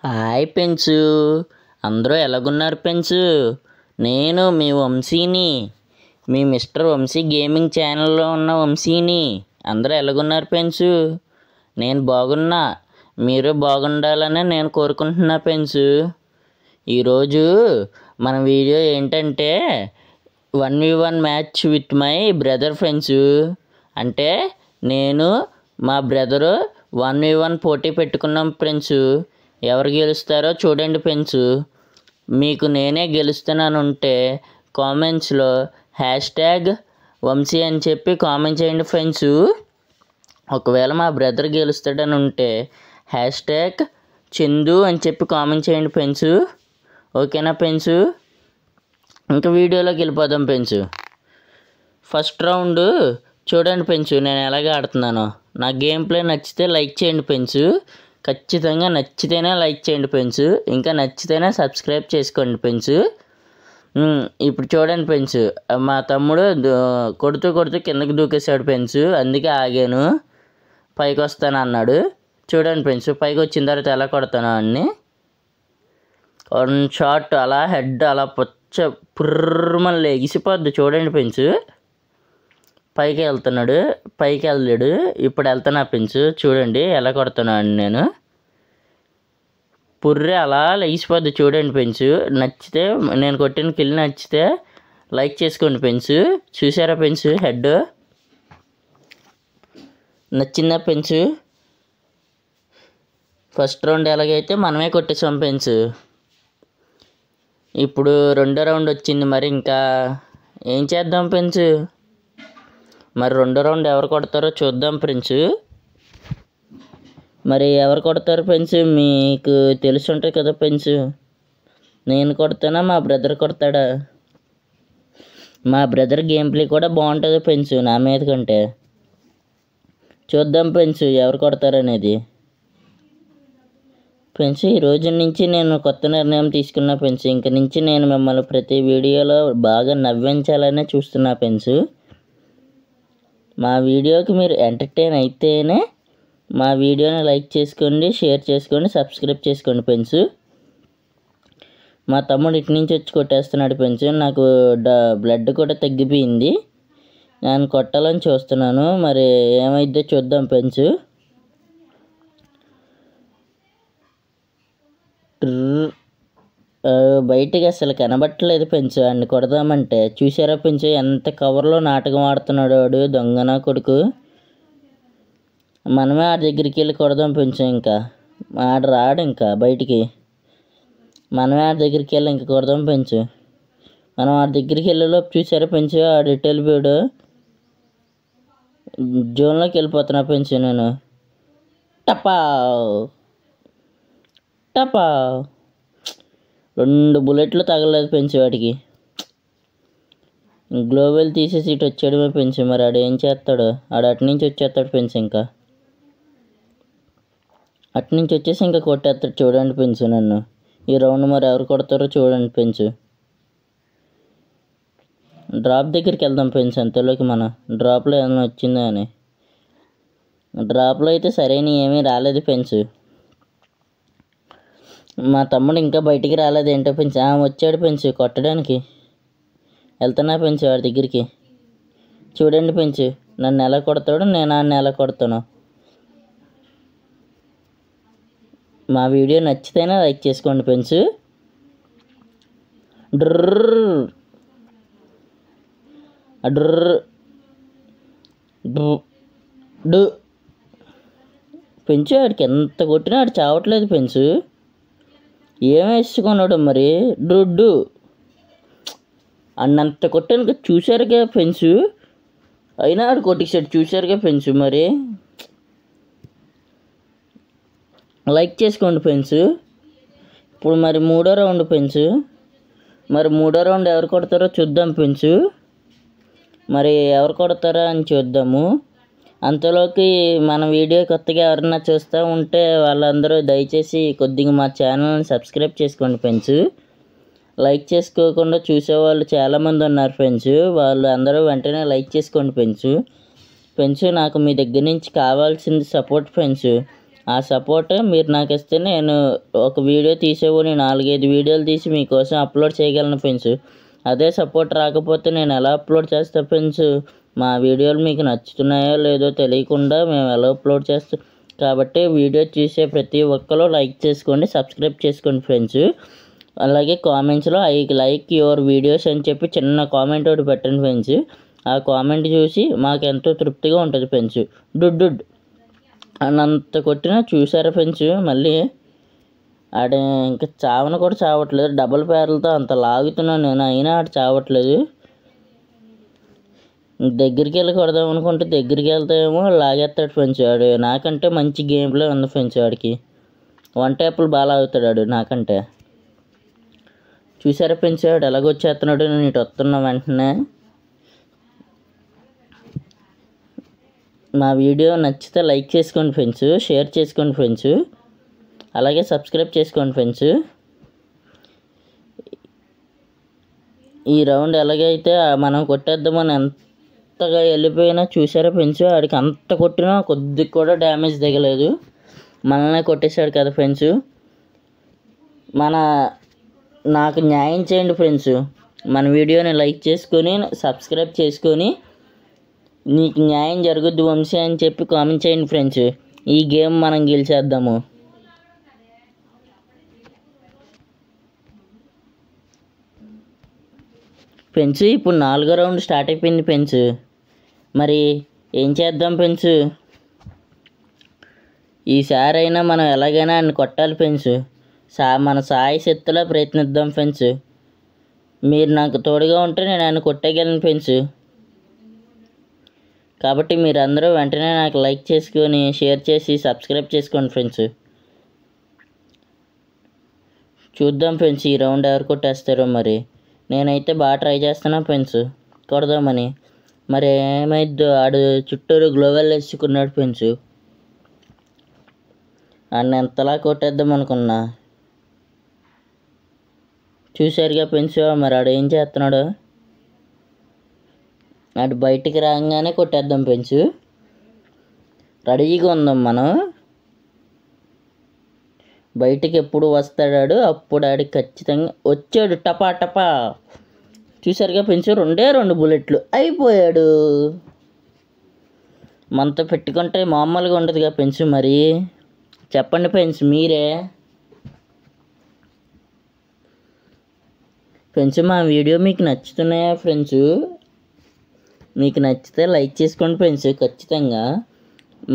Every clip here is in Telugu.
హాయ్ పెంచు. అందరూ ఎలాగున్నారు పెంచు? నేను మీ వంశీని, మీ మిస్టర్ వంశీ గేమింగ్ ఛానల్లో ఉన్న వంశీని. అందరూ ఎలాగున్నారు పెంచు? నేను బాగున్నా. మీరు బాగుండాలని నేను కోరుకుంటున్నా పెంచు. ఈరోజు మన వీడియో ఏంటంటే 1v1 match with my brother friends. అంటే నేను మా బ్రదరు 1v1 పోటీ పెట్టుకున్నాం ఫ్రెండ్స్. ఎవరు గెలుస్తారో చూడండి ఫ్రెండ్స్. మీకు నేనే గెలుస్తున్నాను ఉంటే కామెంట్స్లో #వంశీ అని చెప్పి కామెంట్ చేయండి ఫ్రెండ్స్. ఒకవేళ మా బ్రదర్ గెలుస్తాడని ఉంటే #చందు అని చెప్పి కామెంట్ చేయండి ఫ్రెండ్స్. ఓకేనా ఫ్రెండ్స్? ఇంకా వీడియోలోకి వెళ్ళిపోదాం ఫ్రెండ్స్. ఫస్ట్ రౌండ్ చూడండి ఫ్రెండ్స్ నేను ఎలాగ ఆడుతున్నానో. నా గేమ్ ప్లే నచ్చితే లైక్ చేయండి ఫ్రెండ్స్. ఖచ్చితంగా నచ్చితేనే లైక్ చేయండి ఫ్రెండ్స్. ఇంకా నచ్చితేనే సబ్స్క్రైబ్ చేసుకోండి ఫ్రెండ్స్. ఇప్పుడు చూడండి ఫ్రెండ్స్, మా తమ్ముడు కొడుతూ కిందకి దూకేశాడు ఫ్రెండ్స్. అందుకే ఆగాను. పైకి వస్తాను అన్నాడు. చూడండి ఫ్రెండ్స్, పైకి వచ్చిన తర్వాత ఎలా కొడతాను అన్ని. 1 షాట్ అలా హెడ్ అలా పుర్రమని లెగిసిపోద్ది. చూడండి ఫ్రెండ్స్, పైకి వెళ్తున్నాడు. పైకి వెళ్ళాడు. ఇప్పుడు వెళ్తున్నా ఫ్రెండ్స్. చూడండి ఎలా కొడుతున్నాను నేను. పుర్రె అలా లెగిసిపోద్ది. చూడండి ఫ్రెండ్స్. నచ్చితే నేను కొట్టిన కిల్ నచ్చితే లైక్ చేసుకోండి ఫ్రెండ్స్. చూసారా ఫ్రెండ్స్ హెడ్? నచ్చిందా ఫ్రెండ్స్? ఫస్ట్ రౌండ్ ఎలాగైతే మనమే కొట్టేసాం ఫ్రెండ్స్. ఇప్పుడు రెండో రౌండ్ వచ్చింది. మరి ఇంకా ఏం చేద్దాం ఫ్రెండ్స్? మరి రెండో రౌండ్ ఎవరు కొడతారో చూద్దాం ఫ్రెండ్స్. మరి ఎవరు కొడతారు ఫ్రెండ్స్? మీకు తెలిసి ఉంటుంది కదా ఫ్రెండ్స్. నేను కొడతానా మా బ్రదర్ కొడతాడా? మా బ్రదర్ గేమ్ ప్లే కూడా బాగుంటుంది ఫ్రెండ్స్ నా మీద కంటే. చూద్దాం ఫ్రెండ్స్ ఎవరు కొడతారనేది. ఫ్రెండ్స్, ఈ రోజు నుంచి నేను కొత్త నిర్ణయం తీసుకున్నా ఫ్రెండ్స్. ఇంక నుంచి నేను మిమ్మల్ని ప్రతి వీడియోలో బాగా నవ్వించాలనే చూస్తున్నా ఫ్రెండ్స్. మా వీడియోకి మీరు ఎంటర్టైన్ అయితేనే మా వీడియోని లైక్ చేసుకోండి, షేర్ చేసుకోండి, సబ్స్క్రైబ్ చేసుకోండి ఫ్రెండ్స్. మా తమ్ముడు ఇటు నుంచి వచ్చి కొట్టేస్తున్నాడు ఫ్రెండ్స్. నాకు బ్లడ్ కూడా తగ్గిపోయింది. నేను కొట్టాలని చూస్తున్నాను. మరి ఏమైద్దో చూద్దాం ఫ్రెండ్స్. బయటికి అసలు కనబట్టలేదు ఫ్రెండ్స్. అన్ని కొడదామంటే చూసారా ఫ్రెండ్స్ ఎంత కవర్లో నాటకం ఆడుతున్నాడు వాడు, దొంగన కొడుకు. మనమే ఆడి దగ్గరికి వెళ్ళి కొడదాం ఫ్రెండ్స్. ఇంకా ఆడు రాడు ఇంకా బయటికి. మనమే ఆడి దగ్గరికి వెళ్ళి ఇంకా కొడదాం ఫ్రెండ్స్. మనం ఆడి దగ్గరికి వెళ్ళేలోపు చూసారా ఫ్రెండ్స్ ఆడు ఇటు వెళ్ళిపోయాడు. జోన్లోకి వెళ్ళిపోతున్నా ఫ్రెండ్స్ నేను. టపా 2 బుల్లెట్లు తగలలేదు ఫ్రెండ్స్ వాడికి. గ్లోబల్ తీసేసి ఇటు వచ్చాడమే ఫ్రెండ్స్. మరి ఆడు ఏం చేస్తాడు? ఆడు అటు నుంచి వచ్చేస్తాడు ఫ్రెండ్స్. ఇంకా అటు నుంచి వచ్చేసి ఇంకా కొట్టేస్తాడు. చూడండి ఫ్రెండ్స్ నన్ను. ఈ రౌండ్ మరి ఎవరు కొడతారో చూడండి ఫ్రెండ్స్. డ్రాప్ దగ్గరికి వెళ్దాం ఫ్రెండ్స్. అంతలోకి మన డ్రాప్లో ఏమైనా వచ్చిందా అని. డ్రాప్లో అయితే సరైన ఏమీ రాలేదు ఫ్రెండ్స్. మా తమ్ముడు ఇంకా బయటికి రాలేదు ఏంటో ఫ్రెండ్స్. వచ్చాడు ఫ్రెండ్స్ కొట్టడానికి. వెళ్తున్నా ఫ్రెండ్స్ వాడి దగ్గరికి. చూడండి ఫ్రెండ్స్ నన్ను ఎలా కొడతాడు, నేను ఆడిని ఎలా కొడతాను. మా వీడియో నచ్చితేనే లైక్ చేసుకోండి ఫ్రెండ్స్. ఫ్రెండ్స్ ఆడికి ఎంత కొట్టినా ఆడు చావట్లేదు ఫ్రెండ్స్. ఏం వేసుకున్నాడు మరి? డుడ్డు అన్నంత కొట్టాను చూశారుగా ఫ్రెండ్స్. అయినా ఆడు కొట్టేసాడు చూశారుగా ఫ్రెండ్స్. మరి లైక్ చేసుకోండి ఫ్రెండ్స్. ఇప్పుడు మరి మూడో రౌండ్ ఫ్రెండ్స్. మరి మూడో రౌండ్ ఎవరు కొడతారో చూద్దాం ఫ్రెండ్స్. మరి ఎవరు కొడతారో అని చూద్దాము. అంతలోకి మన వీడియో కొత్తగా ఎవరన్నా చూస్తూ ఉంటే వాళ్ళందరూ దయచేసి కొద్దిగా మా ఛానల్ని సబ్స్క్రైబ్ చేసుకోండి ఫ్రెండ్స్. లైక్ చేసుకోకుండా చూసేవాళ్ళు చాలామంది ఉన్నారు ఫ్రెండ్స్. వాళ్ళు అందరూ వెంటనే లైక్ చేసుకోండి ఫ్రెండ్స్. నాకు మీ దగ్గర నుంచి కావాల్సింది సపోర్ట్ ఫ్రెండ్స్. ఆ సపోర్ట్ మీరు నాకు ఇస్తే నేను ఒక వీడియో తీసేవాడిని, 4-5 వీడియోలు తీసి మీకోసం అప్లోడ్ చేయగలను ఫ్రెండ్స్. అదే సపోర్ట్ రాకపోతే నేను ఎలా అప్లోడ్ చేస్తా ఫ్రెండ్స్? మా వీడియోలు మీకు నచ్చుతున్నాయో లేదో తెలియకుండా మేము ఎలా అప్లోడ్ చేస్తాం. కాబట్టి వీడియో చూసే ప్రతి ఒక్కరు లైక్ చేసుకోండి, సబ్స్క్రైబ్ చేసుకోండి ఫ్రెండ్స్. అలాగే కామెంట్స్లో ఐ లైక్ యువర్ వీడియోస్ అని చెప్పి చిన్న కామెంట్ ఒకటి పెట్టండి ఫ్రెండ్స్. ఆ కామెంట్ చూసి మాకు ఎంతో తృప్తిగా ఉంటుంది ఫ్రెండ్స్. డుడ్ అన్నంత కొట్టినా చూసారా ఫ్రెండ్స్, మళ్ళీ ఆడ ఇంకా చావన కూడా చావట్లేదు. డబుల్ పేర్లతో అంత లాగుతున్నాను నేను, అయినా ఆడు చావట్లేదు. దగ్గరికి వెళ్ళి కొడదాం అనుకుంటే దగ్గరికి వెళ్తామేమో లాగేస్తాడు ఫ్రెండ్స్. ఆడు నాకంటే మంచి గేమ్లో ఉంది ఫ్రెండ్స్. ఆడికి 1 ట్యాప్లు బాగా లాగుతాడు ఆడు నాకంటే. చూసారా ఫ్రెండ్స్ ఆడు ఎలాగొచ్చేస్తున్నాడు నేను ఇటు వస్తున్నా వెంటనే. మా వీడియో నచ్చితే లైక్ చేసుకోండి ఫ్రెండ్స్, షేర్ చేసుకోండి ఫ్రెండ్స్, అలాగే సబ్స్క్రైబ్ చేసుకోండి ఫ్రెండ్స్. ఈ రౌండ్ ఎలాగైతే మనం కొట్టేద్దామని ఎంతగా వెళ్ళిపోయినా చూసారా ఫ్రెండ్స్, ఆడికి అంత కొట్టినా కొద్దిగా కూడా డ్యామేజ్ దిగలేదు. మనల్నే కొట్టేశాడు కదా ఫ్రెండ్స్. నాకు న్యాయం చేయండి ఫ్రెండ్స్. మన వీడియోని లైక్ చేసుకొని సబ్స్క్రైబ్ చేసుకొని నీకు న్యాయం జరుగుద్ది వంశీ అని చెప్పి కామెంట్ చేయండి ఫ్రెండ్స్. ఈ గేమ్ మనం గెలిచేద్దాము. ఫ్రెండ్స్ ఇప్పుడు 4వ రౌండ్ స్టార్ట్ అయిపోయింది ఫ్రెండ్స్. మరి ఏం చేద్దాం ఫ్రెండ్స్? ఈసారి అయినా మనం ఎలాగైనా ఆయన కొట్టాలి ఫ్రెండ్స్. మన సాయి శక్తిలా ప్రయత్నిద్దాం ఫ్రెండ్స్. మీరు నాకు తోడుగా ఉంటే నేను ఆయన కొట్టేయగలను ఫ్రెండ్స్. కాబట్టి మీరందరూ వెంటనే నాకు లైక్ చేసుకొని షేర్ చేసి సబ్స్క్రైబ్ చేసుకోండి ఫ్రెండ్స్. చూద్దాం ఫ్రెండ్స్ ఈ రౌండ్ ఎవరు కొట్టేస్తారో. మరి నేనైతే బాగా ట్రై చేస్తున్నా ఫ్రెండ్స్ కొడదామని. మరి ఏమైద్దో, ఆడు చుట్టూరు గ్లోవల్ వేసుకున్నాడు ఫ్రెండ్స్. ఆడిని ఎంతలా కొట్టేద్దాం అనుకున్నా. చూసారుగా ఫ్రెండ్స్ మరి ఆడు ఏం చేస్తున్నాడు. అటు బయటికి రాగానే కొట్టేద్దాం ఫ్రెండ్స్. రెడీగా ఉందాం మనం. బయటికి ఎప్పుడు వస్తాడాడు అప్పుడు ఆడికి ఖచ్చితంగా వచ్చాడు. టపా టపా చూసారుగా ఫ్రెండ్స్, 2 బుల్లెట్లు అయిపోయాడు. మనతో పెట్టుకుంటే మామూలుగా ఉండదుగా ఫ్రెండ్స్. మరి చెప్పండి ఫ్రెండ్స్ మీరే. ఫ్రెండ్స్ మా వీడియో మీకు నచ్చుతున్నాయా ఫ్రెండ్స్? మీకు నచ్చితే లైక్ చేసుకోండి ఫ్రెండ్స్ ఖచ్చితంగా.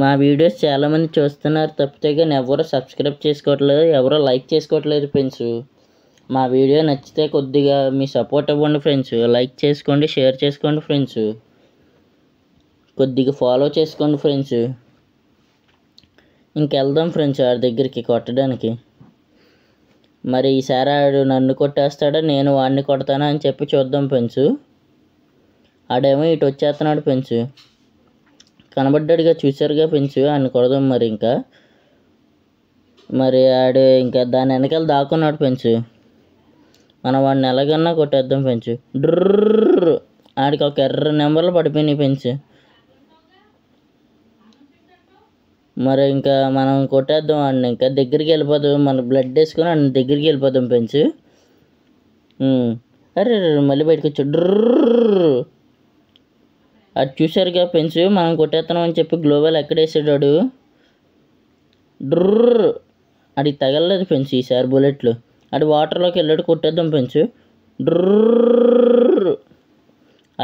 మా వీడియోస్ చాలామంది చూస్తున్నారు తప్పితే కానీ ఎవరో సబ్స్క్రైబ్ చేసుకోవట్లేదు, ఎవరో లైక్ చేసుకోవట్లేదు ఫ్రెండ్స్. మా వీడియో నచ్చితే కొద్దిగా మీ సపోర్ట్ ఇవ్వండి ఫ్రెండ్స్. లైక్ చేసుకోండి, షేర్ చేసుకోండి ఫ్రెండ్స్, కొద్దిగా ఫాలో చేసుకోండి ఫ్రెండ్స్. ఇంకెళ్దాం ఫ్రెండ్స్ ఆడి దగ్గరికి కొట్టడానికి. మరి ఈసారి ఆడు నన్ను కొట్టేస్తాడా నేను వాడిని కొడతానా అని చెప్పి చూద్దాం ఫ్రెండ్స్. ఆడేమో ఇటు వచ్చేస్తున్నాడు ఫ్రెండ్స్. కనబడ్డాడుగా చూసారుగా ఫ్రెండ్స్. ఆయన కొడదాం మరి ఇంకా. మరి ఆడు ఇంకా దాని వెనకాల దాక్కున్నాడు ఫ్రెండ్స్. మనం వాడిని ఎలాగన్నా కొట్టేద్దాం ఫ్రెండ్స్. డ్రర్ ఆడికి ఒక ఎర్ర నెంబర్లు పడిపోయినాయి ఫ్రెండ్స్. మరి ఇంకా మనం కొట్టేద్దాం వాడిని. ఇంకా దగ్గరికి వెళ్ళిపోదాం, మన బ్లడ్ వేసుకొని వాడిని దగ్గరికి వెళ్ళిపోదాం ఫ్రెండ్స్. అరే మళ్ళీ బయటకు వచ్చాడు. డ్రర్ అది చూసారుగా ఫ్రెండ్స్, మనం కొట్టేస్తున్నాం అని చెప్పి గ్లోబల్ ఎక్కడేసాడు వాడు. డ్రర్ అడిగి తగలలేదు ఫ్రెండ్స్ ఈసారి బుల్లెట్లు. అది వాటర్లోకి వెళ్ళాడు. కొట్టేద్దాం ఫ్రెండ్స్. డ్రర్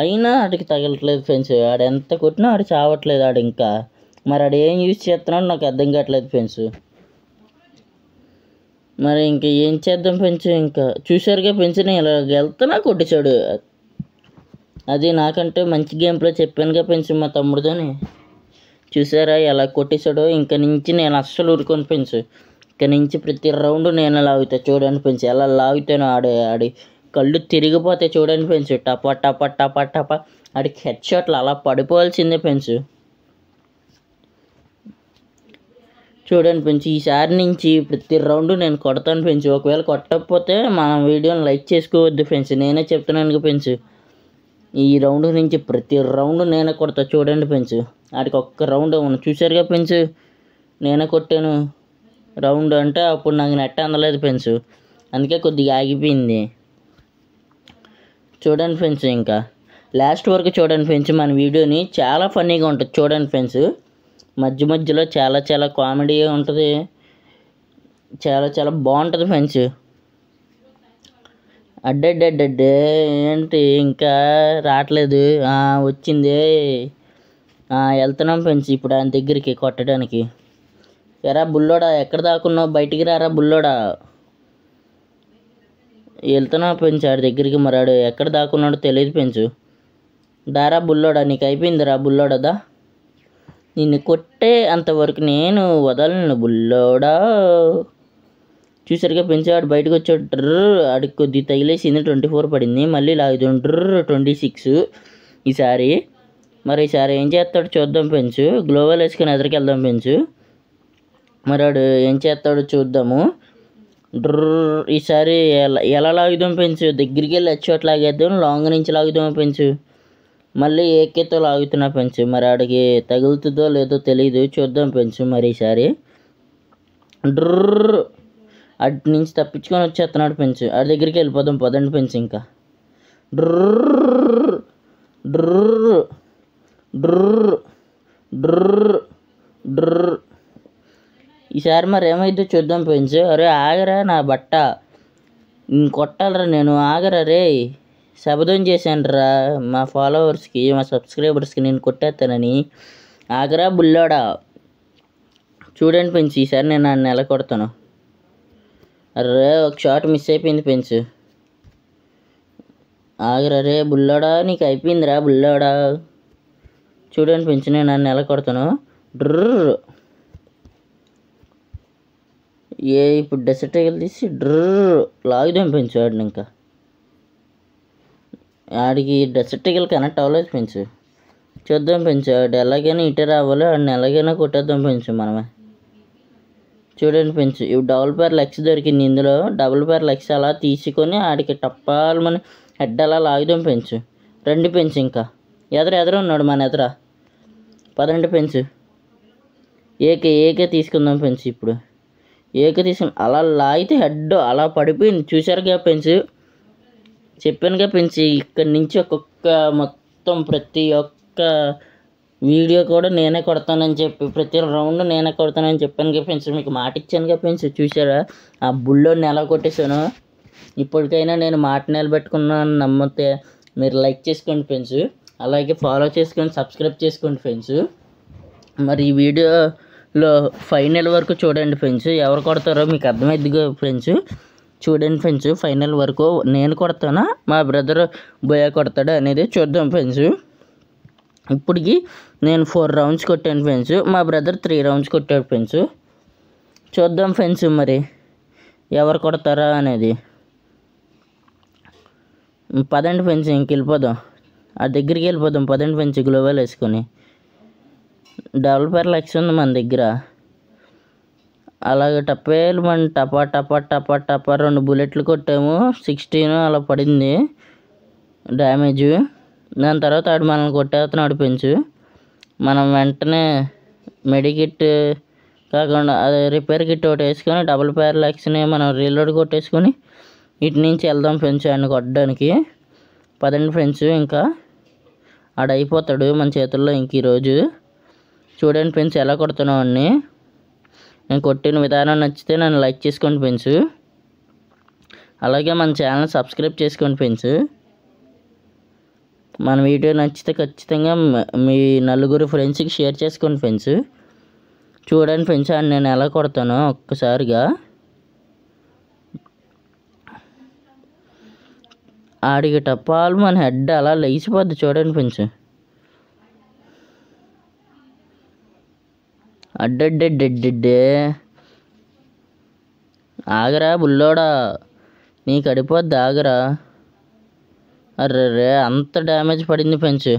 అయినా ఆడికి తగలట్లేదు ఫ్రెండ్స్. ఆడు ఎంత కొట్టినా ఆడు చావట్లేదు ఆడు ఇంకా. మరి ఆడు ఏం యూజ్ చేస్తున్నాడు నాకు అర్థం కావట్లేదు ఫ్రెండ్స్. మరి ఇంకా ఏం చేద్దాం ఫ్రెండ్స్? ఇంకా చూసారుగా ఫ్రెండ్స్, నేను ఇలా వెళ్తున్నా కొట్టేశాడు. అది నాకంటే మంచి గేమ్ ప్లే చెప్పానుగా ఫ్రెండ్స్ మా తమ్ముడితోని. చూసారా ఎలా కొట్టేశాడో. ఇంక నుంచి నేను అస్సలు ఊరుకోను ఫ్రెండ్స్. ఇక నుంచి ప్రతి రౌండ్ నేను లాగుతా చూడండి ఫ్రెండ్స్. ఎలా లాగుతానో ఆడి కళ్ళు తిరిగిపోతాయి చూడండి ఫ్రెండ్స్. టపా టపా టపా టపా ఆడికి హెడ్ షాట్లు అలా పడిపోవాల్సిందే ఫ్రెండ్స్. చూడండి ఫ్రెండ్స్, ఈసారి నుంచి ప్రతి రౌండ్ నేను కొడతాను ఫ్రెండ్స్. ఒకవేళ కొట్టకపోతే మన వీడియోని లైక్ చేసుకోవద్దు ఫ్రెండ్స్. నేనే చెప్తున్నాను ఫ్రెండ్స్. ఈ రౌండ్ నుంచి ప్రతి రౌండ్ నేనే కొడతా చూడండి ఫ్రెండ్స్. ఆడికి ఒక్క రౌండ్ అవును చూసారుగా ఫ్రెండ్స్. నేనే కొట్టాను రౌండ్ అంటే అప్పుడు నాకు నెట్ అందలేదు ఫ్రెండ్స్, అందుకే కొద్దిగా ఆగిపోయింది. చూడండి ఫ్రెండ్స్, ఇంకా లాస్ట్ వరకు చూడండి ఫ్రెండ్స్, మన వీడియోని చాలా ఫన్నీగా ఉంటుంది. చూడండి ఫ్రెండ్స్, మధ్య మధ్యలో చాలా చాలా కామెడీ ఉంటుంది, చాలా చాలా బాగుంటుంది ఫ్రెండ్స్. అడ్డడ్డడ్డే ఏంటి ఇంకా రావట్లేదు, వచ్చింది. వెళ్తున్నాం ఫ్రెండ్స్ ఇప్పుడు ఆయన దగ్గరికి కొట్టడానికి. ఎరా బుల్లోడా, ఎక్కడ దాకున్నావు? బయటికి రారా బుల్లోడా. వెళ్తున్నా ఫ్రెండ్స్ ఆడి దగ్గరికి. మరాడు ఎక్కడ దాకున్నాడో తెలియదు ఫ్రెండ్స్. దారా బుల్లోడా, నీకు అయిపోయిందిరా బుల్లోడదా, నిన్ను కొట్టే అంతవరకు నేను వదలను బుల్లోడా. చూసారుగా ఫ్రెండ్స్, ఆడు బయటకు వచ్చాడు. ఆడికి కొద్ది తగిలేసింది, 24 పడింది. మళ్ళీ లాగుతుంది 26 ఈసారి. మరి ఈసారి ఏం చేస్తాడు చూద్దాం ఫ్రెండ్స్. గ్లోవల్ వేసుకొని ఎదురుకి వెళ్దాం ఫ్రెండ్స్. మరి వాడు ఏం చేస్తాడో చూద్దాము. ఈసారి ఎలా లాగుదాం ఫ్రెండ్స్, దగ్గరికి వెళ్ళి హెడ్షాట్ లాగేద్దాం, లాంగ్ నుంచి లాగుదాం ఫ్రెండ్స్. మళ్ళీ ఏకేతో లాగుతున్నా ఫ్రెండ్స్, మరి ఆడికి తగులుతుందో లేదో తెలియదు, చూద్దాం ఫ్రెండ్స్. మరి ఈసారి అటు నుంచి తప్పించుకొని వచ్చేస్తున్నాడు ఫ్రెండ్స్. ఆడి దగ్గరికి వెళ్ళిపోదాం పదండి ఫ్రెండ్స్. ఇంకా ఈసారి మరి ఏమైందో చూద్దాం ఫ్రెండ్స్. అరే ఆగరా నా బట్ట, కొట్టాలరా నేను, ఆగరా రే. శబదం చేశానురా మా ఫాలోవర్స్కి, మా సబ్స్క్రైబర్స్కి నేను కొట్టేస్తానని. ఆగరా బుల్లోడా. చూడండి ఫ్రెండ్స్, ఈసారి నేను నన్ను ఎలా కొడతాను. అరే ఒక షాట్ మిస్ అయిపోయింది ఫ్రెండ్స్. ఆగరా రే బుల్లోడా, నీకు అయిపోయిందిరా బుల్లోడా. చూడండి ఫ్రెండ్స్, నేను నన్ను ఎలా కొడతాను. ఇప్పుడు డెసర్ట్ ఎగలు తీసి లాగుదాం ఫ్రెండ్స్ ఆడిని. ఇంకా ఆడికి డెసర్ట్ ఎగలు కనెక్ట్ అవ్వలేదు ఫ్రెండ్స్. చూద్దాం ఫ్రెండ్స్, ఆడు ఎలాగైనా ఇటే రావాలి, ఆడిని ఎలాగైనా కొట్టేద్దాం ఫ్రెండ్స్ మనమే. చూడండి ఫ్రెండ్స్, ఇవి డబుల్ పేర్ లెగ్స్ దొరికింది. ఇందులో డబుల్ పేర్ లెగ్స్ అలా తీసుకొని ఆడికి టప్పాలని హెడ్ అలా లాగుదాం ఫ్రెండ్స్. రండి ఫ్రెండ్స్, ఇంకా ఎదురు ఉన్నాడు మన ఎదుర. పదండి ఫ్రెండ్స్, ఏకే తీసుకుందాం ఫ్రెండ్స్. ఇప్పుడు ఏకే తీసుకుని అలా లాగితే హెడ్ అలా పడిపోయింది. చూసారుగా ఫ్రెండ్స్, చెప్పానుగా ఫ్రెండ్స్, ఇక్కడి నుంచి ఒక్కొక్క మొత్తం ప్రతి ఒక్క వీడియో కూడా నేనే కొడతానని చెప్పి, ప్రతి రౌండ్ నేనే కొడతానని చెప్పాను ఫ్రెండ్స్. మీకు మాట ఇచ్చానుగా ఫ్రెండ్స్. చూసారా ఆ బుల్లోని ఎలా కొట్టేశాను. ఇప్పటికైనా నేను మాట నిలబెట్టుకున్నాను నమ్మితే మీరు లైక్ చేసుకోండి ఫ్రెండ్స్, అలాగే ఫాలో చేసుకొని సబ్స్క్రైబ్ చేసుకోండి ఫ్రెండ్స్. మరి ఈ వీడియోలో ఫైనల్ వరకు చూడండి ఫ్రెండ్స్, ఎవరు కొడతారో మీకు అర్థమైద్దిగా ఫ్రెండ్స్. చూడండి ఫ్రెండ్స్, ఫైనల్ వరకు నేను కొడతానా మా బ్రదర్ బోయా కొడతాడా అనేది చూద్దాం ఫ్రెండ్స్. ఇప్పటికి నేను 4 రౌండ్స్ కొట్టాను ఫ్రెండ్స్, మా బ్రదర్ 3 రౌండ్స్ కొట్టాడు ఫ్రెండ్స్. చూద్దాం ఫ్రెండ్స్ మరి ఎవరు కొడతారా అనేది. పదండి ఫ్రెండ్స్, ఇంక వెళ్ళిపోదాం, ఆ దగ్గరికి వెళ్ళిపోదాం పదండి ఫ్రెండ్స్. గ్లోవల్ వేసుకొని డబుల్ పేర్ లెగ్స్ ఉంది మన దగ్గర. అలాగే టప్పేలు మన టపా టపా టపా టపా 2 బుల్లెట్లు కొట్టాము, 16 అలా పడింది డ్యామేజ్. దాని తర్వాత ఆడు మనల్ని కొట్టేస్తున్నాడు ఫ్రెండ్స్. మనం వెంటనే మెడికిట్ కాకుండా అదే రిపేర్ కిట్ ఒకటి వేసుకొని డబుల్ పేర్ లెగ్స్ని మనం రీలోడ్ కొట్టేసుకొని ఇటు నుంచి వెళ్దాం ఫ్రెండ్స్ ఆయన కొట్టడానికి. పదండి ఫ్రెండ్స్, ఇంకా ఆడ అయిపోతాడు మన చేతుల్లో ఇంక ఈరోజు. చూడండి ఫ్రెండ్స్ ఎలా కొడుతున్నావు అన్నీ. నేను కొట్టిన విధానం నచ్చితే నన్ను లైక్ చేసుకోండి ఫ్రెండ్స్, అలాగే మన ఛానల్ సబ్స్క్రైబ్ చేసుకోండి ఫ్రెండ్స్. మన వీడియో నచ్చితే ఖచ్చితంగా మీ నలుగురు ఫ్రెండ్స్కి షేర్ చేసుకోండి ఫ్రెండ్స్. చూడండి ఫ్రెండ్స్ అని నేను ఎలా కొడతానో ఒక్కసారిగా. ఆడికి టప్పాలు మన హెడ్ అలా లేచిపోద్ది చూడండి ఫ్రెండ్స్. అడ్డడ్డడ్డడ్డే ఆగరా బుల్లోడా, నీకు అడిపోద్ది ఆగరా. అర్రే అంత డ్యామేజ్ పడింది ఫ్రెండ్స్.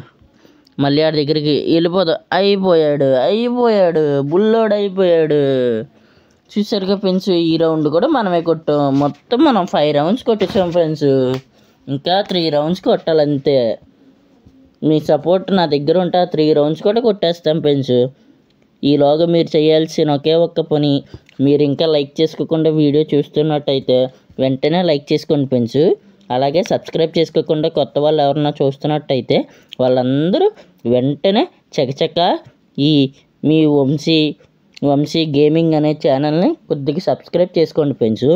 మళ్ళీ ఆడి దగ్గరికి వెళ్ళిపోదా. అయిపోయాడు బుల్లోడు అయిపోయాడు. చూసారుగా ఫ్రెండ్స్, ఈ రౌండ్ కూడా మనమే కొట్టాం. మొత్తం మనం 5 రౌండ్స్ కొట్టేసాం ఫ్రెండ్స్. ఇంకా 3 రౌండ్స్ కొట్టాలంతే. మీ సపోర్ట్ నా దగ్గర ఉంటే 3 రౌండ్స్ కూడా కొట్టేస్తాం ఫ్రెండ్స్. ఈలోగా మీరు చేయాల్సిన ఒకే ఒక్క పని, మీరు ఇంకా లైక్ చేసుకోకుండా వీడియో చూస్తున్నట్టయితే వెంటనే లైక్ చేసుకోండి ఫ్రెండ్స్. అలాగే సబ్స్క్రైబ్ చేసుకోకుండా కొత్త వాళ్ళు ఎవరన్నా చూస్తున్నట్టయితే వాళ్ళందరూ వెంటనే చకచక ఈ మీ వంశీ గేమింగ్ అనే ఛానల్ని కొద్దిగా సబ్స్క్రైబ్ చేసుకోండి ఫ్రెండ్స్.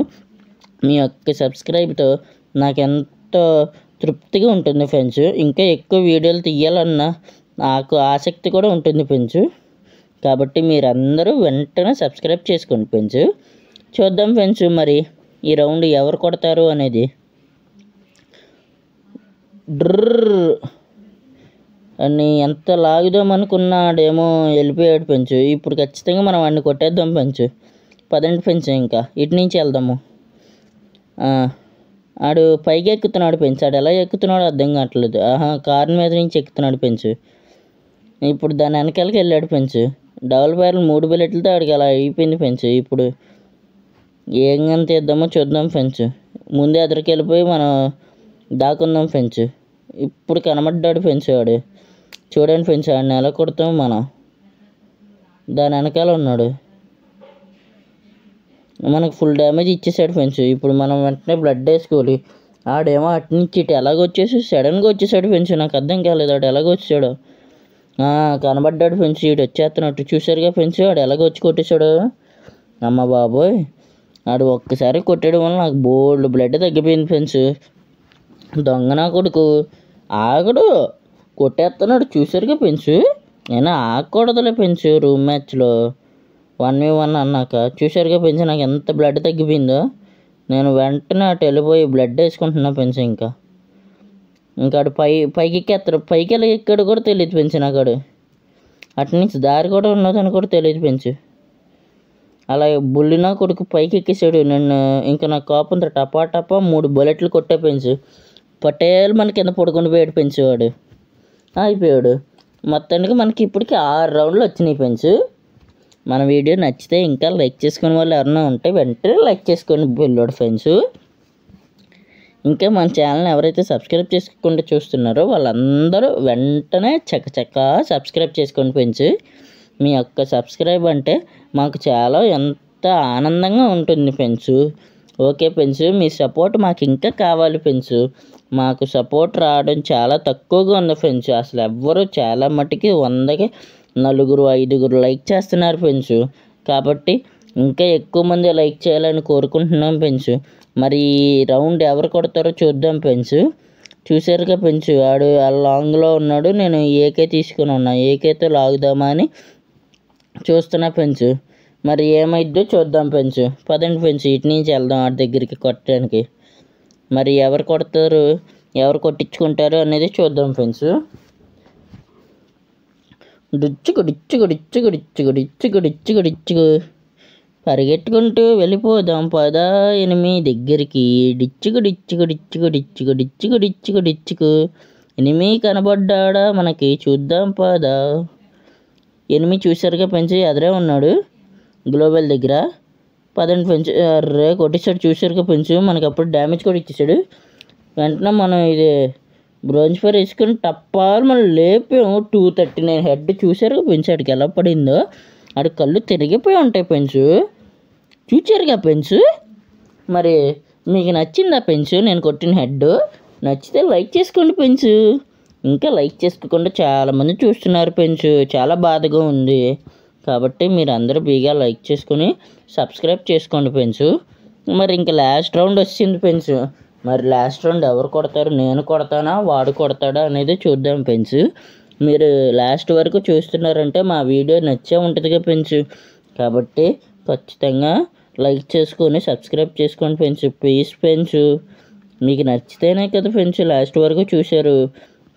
మీ యొక్క సబ్స్క్రైబ్తో నాకు ఎంతో తృప్తిగా ఉంటుంది ఫ్రెండ్స్. ఇంకా ఎక్కువ వీడియోలు తీయాలన్న నాకు ఆసక్తి కూడా ఉంటుంది ఫ్రెండ్స్. కాబట్టి మీరందరూ వెంటనే సబ్స్క్రైబ్ చేసుకోండి ఫ్రెండ్స్. చూద్దాం ఫ్రెండ్స్ మరి ఈ రౌండ్ ఎవరు కొడతారు అనేది. డ్రర్ అని ఎంత లాగుదాం అనుకున్నాడేమో వెళ్ళిపోయాడు ఫ్రెండ్స్. ఇప్పుడు ఖచ్చితంగా మనం వాడిని కొట్టేద్దాం ఫ్రెండ్స్. పదండి ఫ్రెండ్స్, ఇంకా ఇటు నుంచి వెళ్దాము. ఆడు పైకి ఎక్కుతున్నాడు ఫ్రెండ్స్. ఆడు ఎలా ఎక్కుతున్నాడో అర్థం కావట్లేదు. కారు మీద నుంచి ఎక్కుతున్నాడు ఫ్రెండ్స్. ఇప్పుడు దాని వెనకాలకి వెళ్ళాడు ఫ్రెండ్స్. డబుల్ ఫైర్లు 3 బుల్లెట్లతో ఆడికి అలా అయిపోయింది ఫ్రెండ్స్. ఇప్పుడు ఏంగా తీద్దామో చూద్దాం ఫ్రెండ్స్. ముందే ఎదురుకి వెళ్ళిపోయి మనం దాక్కుందాం ఫ్రెండ్స్. ఇప్పుడు కనబడ్డాడు ఫ్రెండ్స్ వాడు. చూడండి ఫ్రెండ్స్, ఆడిని ఎలా కొడతాం మనం. దాని వెనకాల ఉన్నాడు. మనకు ఫుల్ డ్యామేజ్ ఇచ్చేసాడు ఫ్రెండ్స్. ఇప్పుడు మనం వెంటనే బ్లడ్ వేసుకోవాలి. ఆడేమో అటు నుంచి ఇటు ఎలాగొచ్చేసి సడన్గా వచ్చేసాడు ఫ్రెండ్స్. నాకు అర్థం కాలేదు ఆడు ఎలాగొచ్చాడు. కనబడ్డాడు ఫ్రెండ్స్. ఇటు వచ్చేస్తున్నట్టు చూసారుగా ఫ్రెండ్స్. ఆడు ఎలాగొచ్చి కొట్టేశాడు. అమ్మ బాబోయ్, ఆడు ఒక్కసారి కొట్టడం వల్ల నాకు బోల్డ్ బ్లడ్ తగ్గిపోయింది ఫ్రెండ్స్. దొంగ నా కొడుకు ఆగడు, కొట్టేస్తున్నాడు చూసారుగా ఫ్రెండ్స్. నేను ఆగకూడదులే ఫ్రెండ్స్. రూమ్ మ్యాచ్లో 1v1 అన్నాక చూసారుగా ఫ్రెండ్స్ నాకు ఎంత బ్లడ్ తగ్గిపోయిందో. నేను వెంటనే అటు వెళ్ళిపోయి బ్లడ్ వేసుకుంటున్నా ఫ్రెండ్స్. ఇంకా ఆడు పైకి ఎక్కేస్తాడు. పైకి ఎలా ఎక్కాడు కూడా తెలియదు ఫ్రెండ్స్. నాకు ఆడు అటు నుంచి దారి కూడా ఉన్నదని కూడా తెలియదు ఫ్రెండ్స్. అలాగే బుల్లినా కొడుకు పైకి ఎక్కేసాడు. నన్ను ఇంకా నాకు కోపంతో టపా 3 బుల్లెట్లు కొట్టే ఫ్రెండ్స్. పటేల్ మన కింద పడుకొని పోయాడు ఫ్రెండ్స్. వాడు అయిపోయాడు. మొత్తానికి మనకి ఇప్పటికి 6 రౌండ్లు వచ్చినాయి ఫ్రెండ్స్. మన వీడియో నచ్చితే ఇంకా లైక్ చేసుకునే వాళ్ళు ఎవరైనా ఉంటే వెంటనే లైక్ చేసుకోండి పిల్లోడు ఫ్రెండ్స్. ఇంకా మన ఛానల్ని ఎవరైతే సబ్స్క్రైబ్ చేసుకుంటూ చూస్తున్నారో వాళ్ళందరూ వెంటనే చకచక సబ్స్క్రైబ్ చేసుకోండి ఫ్రెండ్స్. మీ యొక్క సబ్స్క్రైబ్ అంటే మాకు చాలా ఎంత ఆనందంగా ఉంటుంది ఫ్రెండ్స్. ఓకే ఫ్రెండ్స్, మీ సపోర్ట్ మాకు ఇంకా కావాలి ఫ్రెండ్స్. మాకు సపోర్ట్ రావడం చాలా తక్కువగా ఉంది ఫ్రెండ్స్. అసలు ఎవ్వరూ చాలా మట్టుకి 100కి 4-5 లైక్ చేస్తున్నారు ఫ్రెండ్స్. కాబట్టి ఇంకా ఎక్కువ మంది లైక్ చేయాలని కోరుకుంటున్నాం ఫ్రెండ్స్. మరి రౌండ్ ఎవరు కొడతారో చూద్దాం ఫ్రెండ్స్. చూసారుగా ఫ్రెండ్స్, వాడు ఆ లాంగ్లో ఉన్నాడు. నేను ఏకే తీసుకుని ఉన్నా. ఏకేతో లాగుదామా అని చూస్తున్నా ఫ్రెండ్స్. మరి ఏమైద్దో చూద్దాం ఫ్రెండ్స్. పదండి ఫ్రెండ్స్, ఇటు నుంచి వెళ్దాం వాడి దగ్గరికి కొట్టడానికి. మరి ఎవరు కొడతారు, ఎవరు కొట్టించుకుంటారు అనేది చూద్దాం ఫ్రెండ్స్. డిచ్చుకు పరిగెట్టుకుంటూ వెళ్ళిపోదాం పదా ఎనిమి దగ్గరికి. డిచ్చుకు ఎనిమి కనబడ్డా మనకి, చూద్దాం పదా. ఎనిమి చూసారుగా ఫ్రెండ్స్, ఎదురే ఉన్నాడు గ్లోబల్ దగ్గర. పదండి ఫ్రెండ్స్. అర్రే కొట్టేసాడు చూసారుగా ఫ్రెండ్స్. మనకి అప్పుడు డ్యామేజ్ కూడా ఇచ్చేసాడు. వెంటనే మనం ఇది బ్రోంజ్ ఫైర్ వేసుకుని టప్పాలు మనం లేపాము. 239 హెడ్ చూసారుగా ఫ్రెండ్స్. ఆడికి ఎలా పడిందో. ఆడి కళ్ళు తిరిగిపోయి ఉంటాయి ఫ్రెండ్స్. చూసారుగా ఫ్రెండ్స్. మరి మీకు నచ్చిందా ఫ్రెండ్స్ నేను కొట్టిన హెడ్? నచ్చితే లైక్ చేసుకోండి ఫ్రెండ్స్. ఇంకా లైక్ చేసుకోకుండా చాలామంది చూస్తున్నారు ఫ్రెండ్స్. చాలా బాధగా ఉంది. కాబట్టి మీరు అందరూ బీగా లైక్ చేసుకొని సబ్స్క్రైబ్ చేసుకోండి ఫ్రెండ్స్. మరి ఇంకా లాస్ట్ రౌండ్ వచ్చింది ఫ్రెండ్స్. మరి లాస్ట్ రౌండ్ ఎవరు కొడతారు, నేను కొడతానా వాడు కొడతాడా అనేది చూద్దాం ఫ్రెండ్స్. మీరు లాస్ట్ వరకు చూస్తున్నారంటే మా వీడియో నచ్చే ఉంటుందిగా ఫ్రెండ్స్. కాబట్టి ఖచ్చితంగా లైక్ చేసుకొని సబ్స్క్రైబ్ చేసుకోండి ఫ్రెండ్స్. ప్లీజ్ ఫ్రెండ్స్, మీకు నచ్చితేనే కదా ఫ్రెండ్స్ లాస్ట్ వరకు చూశారు.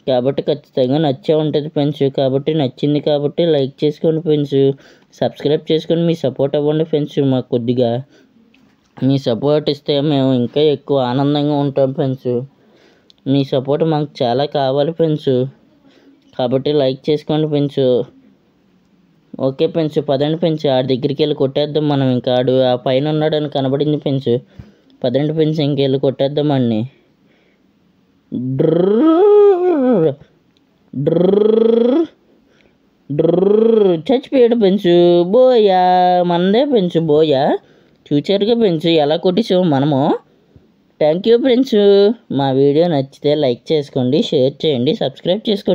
కాబట్టి ఖచ్చితంగా నచ్చే ఉంటుంది ఫ్రెండ్స్. కాబట్టి నచ్చింది కాబట్టి లైక్ చేసుకోండి ఫ్రెండ్స్. సబ్స్క్రైబ్ చేసుకొని మీ సపోర్ట్ అవ్వండి ఫ్రెండ్స్. మాకు కొద్దిగా మీ సపోర్ట్ ఇస్తే మేము ఇంకా ఎక్కువ ఆనందంగా ఉంటాం ఫ్రెండ్స్. మీ సపోర్ట్ మాకు చాలా కావాలి ఫ్రెండ్స్. కాబట్టి లైక్ చేసుకోండి ఫ్రెండ్స్. ఓకే ఫ్రెండ్స్, పదండి ఫ్రెండ్స్. ఆడి దగ్గరికి వెళ్ళి కొట్టేద్దాం మనం. ఇంకా ఆడు ఆ పైన ఉన్నాడని కనబడింది ఫ్రెండ్స్. పదండి ఫ్రెండ్స్, ఇంకెళ్ళి కొట్టేద్దాం అన్ని. చచ్చిపోయాడు పెంచు. బోయా, మనదే పెంచు బోయా. చూచారుగా పెంచు ఎలా కొట్టేసాము మనము. Thank you friends. మా వీడియో నచ్చితే లైక్ చేసుకోండి, షేర్ చేయండి, సబ్స్క్రైబ్ చేసుకోండి.